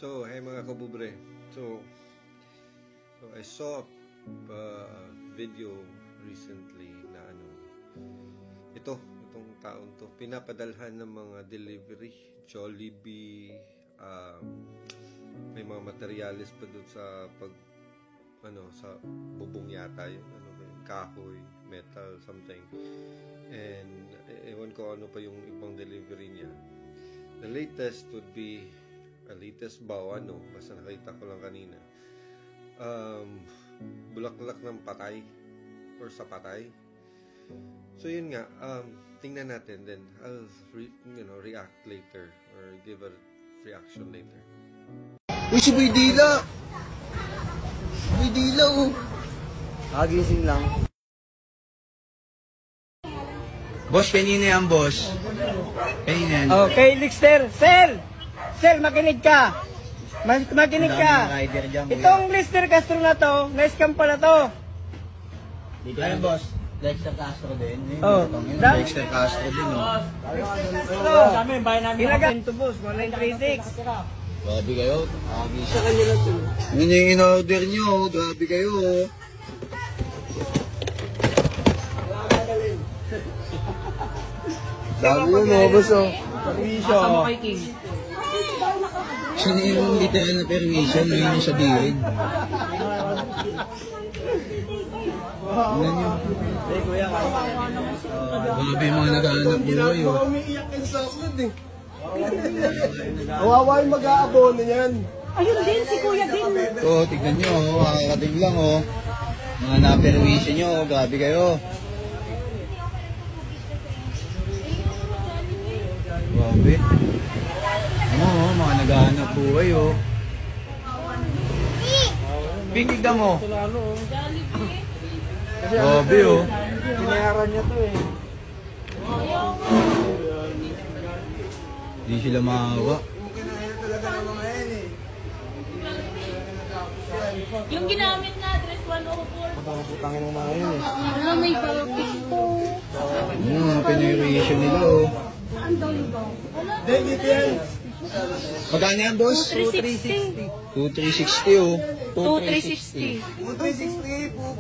So, hey mga kabubre. So I saw a video recently na itong taon to, pinapadalhan ng mga delivery, Jollibee, may mga materialis pa doon sa sa bubong yata yun, kahoy, metal, something. And ewan ko ano pa yung ibang delivery niya. The latest would be latest basta nakita ko lang kanina, bulaklak ng patay or sa patay. So yun nga, tingnan natin, then I'll react later or give a reaction later. Uy, si Boy Dila! Boy Dila, oh! Kagising lang. Boss, kanina yan, boss. Kanina yan. Okay, Lister. Sel, makinig ka. Makinig ka. Itong Lister Castro na to, na-scam pala to. Ayun, boss. Dexter Castro din. Oh, Dexter Castro din, oh. Ilagan to, boss. 1936. Grabe kayo. Sa kanila to. Yun yung in-order nyo. Grabe kayo, oh. Dami yun, oh, boss, oh. Kasama kay King. Sino yung literal na permission? Yun yung sabihin. Ano nyo? Grabe yung mga naghahanap buhay, oh. Umiiyak yung sakit, eh. Kawawa yung mag-aabono niyan. Ayun din, si Kuya din. Oh, tignan nyo, oh. Kakakating lang, oh. Mga na-permission nyo, oh. Grabe kayo. Grabe. Ano, mga naghahanap buhay, oh. Pingigda mo. Grabe, oh. Pinayaran niya to, eh. Hindi sila maawa. Yung ginamit na address 104. Putangin mo mga yun, eh. Ah, may parking po. Mga permission nila, oh. Saan daw yung bang? Dito yan. Magkano yan, boss? 360. 2360, oh. 2360. 360 po.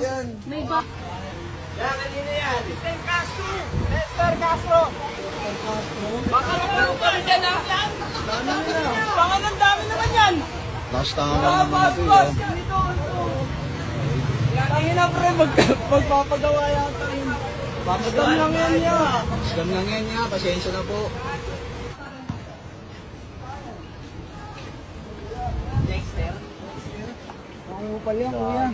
Yan. May ba? Yan, kanina yan. Lister Castro. Baka naman kami dyan, ha? Baka ng dami naman yan. Last time naman ito, oh. Tangin na, pre. Magpapagawa yata yun. Scam lang yan niya. Scam lang yan niya. Pasensya na po. Dexter? Ano pa yan, kuya?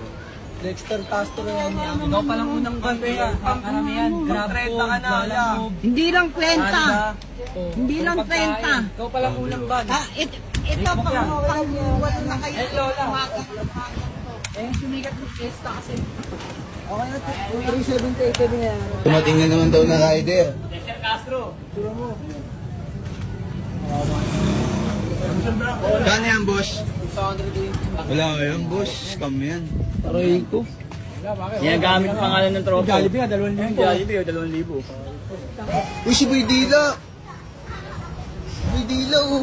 Dexter Castro yan niya. Ikaw palang unang bante yan. Karamihan. Grabe ka na, kuya. Hindi lang 30. Hindi lang 30. Ikaw palang unang ban. Ito pang na kayo. Eh, Lola. Eh, sumikat ng fiesta kasi. Okay na, 378 niya. Tumating na naman daw na rider. Dexter Castro. Sura mo. Kano yan, boss? 620. Wala ko yan, boss. Scam yan. Aray ko. Ginagamit ang pangalan ng tropa. Jollibee nga, 2,000. Jollibee, 2,000. Uy, si Boy Dila! Boy Dila, oh.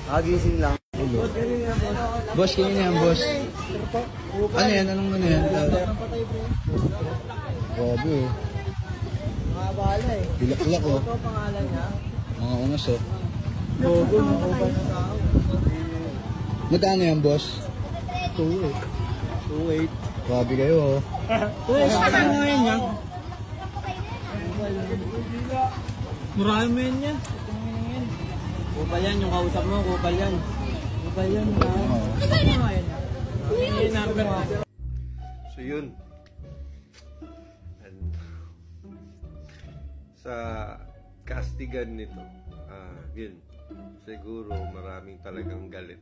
Kagising lang. Boss, kanina yan, boss. Ano yan? Anong ano yan? Grabe, oh. Mga bala eh. Bilaklak, oh. Ito pangalan niya. Mga ungas, oh. Gogo, nakauban na tao. Magkano yan, boss? 2,800. Grabe kayo, oh. Saan nga yan yan? Marami mo yan yan. Kupal yan, yung kausap mo, kupal yan. Kupal yan. So yun. And sa kastigan nito, yun, siguro maraming talagang galit.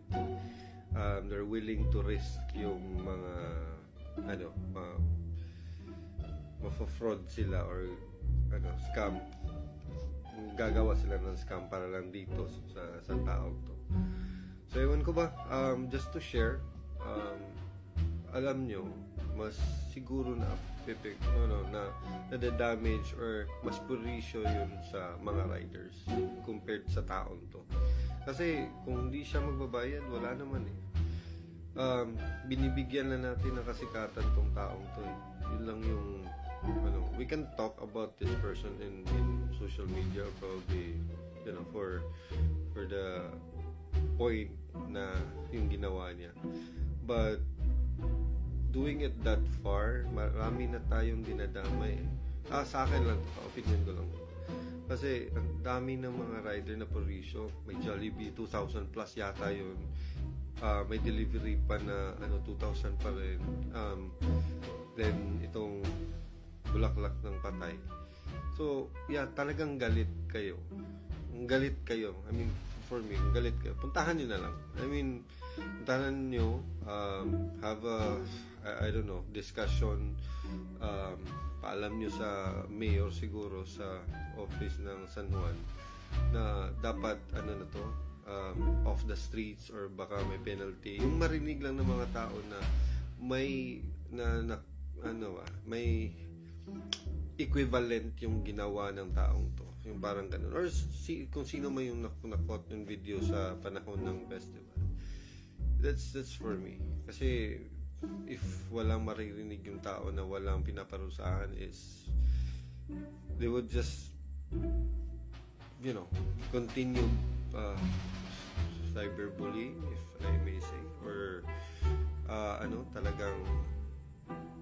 They're willing to risk yung mga mafo-fraud sila or scam. Gagawa sila ng scam para lang dito sa taong to. So ewan ko ba, just to share, alam nyo, mas siguro na damage or mas purisyo yun sa mga riders compared sa taon to. Kasi kung hindi siya magbabayad, wala naman eh. Binibigyan na natin ng kasikatan tong taong to eh. Yun lang yung we can talk about this person in social media probably, for the point na yung ginawa niya. But doing it that far, marami na tayong dinadamay. Sa akin lang, opinion ko lang. Kasi ang dami ng mga rider na Parisio, may Jollibee 2,000 plus yata yun. May delivery pa na 2,000 pa rin. Then itong bulaklak ng patay. So, yeah, talagang galit kayo. Galit kayo. I mean, for me, galit kayo. Puntahan nyo na lang. I mean, puntahan nyo, have a, I don't know, discussion, paalam nyo sa mayor siguro sa office ng San Juan na dapat off the streets or baka may penalty. Yung marinig lang ng mga tao na may may equivalent yung ginawa ng taong to. Yung parang ganun. Or kung sino man yung nakot yung video sa panahon ng festival. That's for me. Kasi if walang maririnig yung tao na walang pinaparusahan is they would just continue cyberbullying, if I may say, or talagang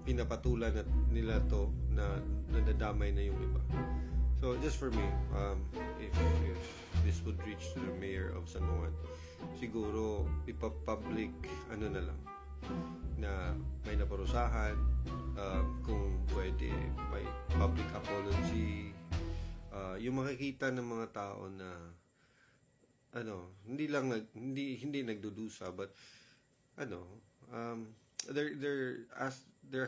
pinapatulan nila to na nadadamay na yung iba. So just for me, if this would reach to the mayor of San Juan, siguro ipapublic na lang na may naparusahan, kung pwede may public apology, yung makikita ng mga tao na hindi nagdudusa, but they're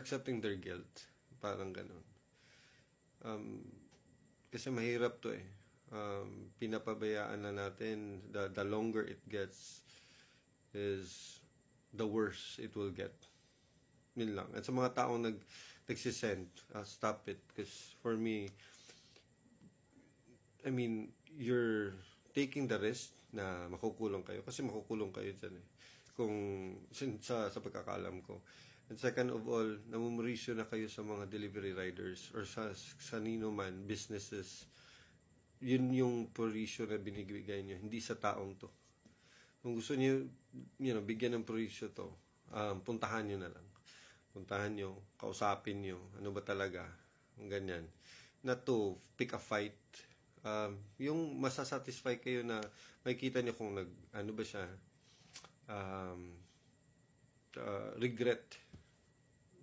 accepting their guilt, parang ganun. Kasi mahirap to eh. Pinapabayaan na natin, the longer it gets is the worse it will get. Yun lang. At sa mga taong nagsisend, stop it. Because for me, I mean, you're taking the risk na makukulong kayo. Kasi makukulong kayo dyan eh. Kung sa pagkakalam ko. And second of all, namumurisyo na kayo sa mga delivery riders or sa nino man, businesses. Yun yung purisyo na binibigay nyo, hindi sa taong to. Kung gusto nyo, bigyan ng purisyo to, puntahan nyo na lang. Puntahan nyo, kausapin nyo, ano ba talaga, ganyan. Not to pick a fight. Yung masasatisfy kayo na makikita nyo kung regret,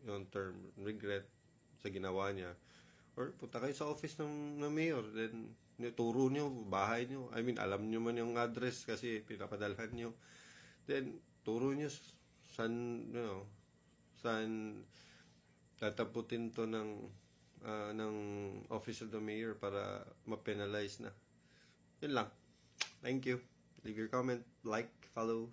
yung term, regret sa ginawa niya. Or punta kayo sa office ng mayor, then turo nyo, bahay nyo. I mean, alam nyo man yung address kasi pinapadalhan nyo. Then, turo nyo saan tataputin to ng office of the mayor para ma-penalize na. Yun lang. Thank you. Leave your comment, like, follow.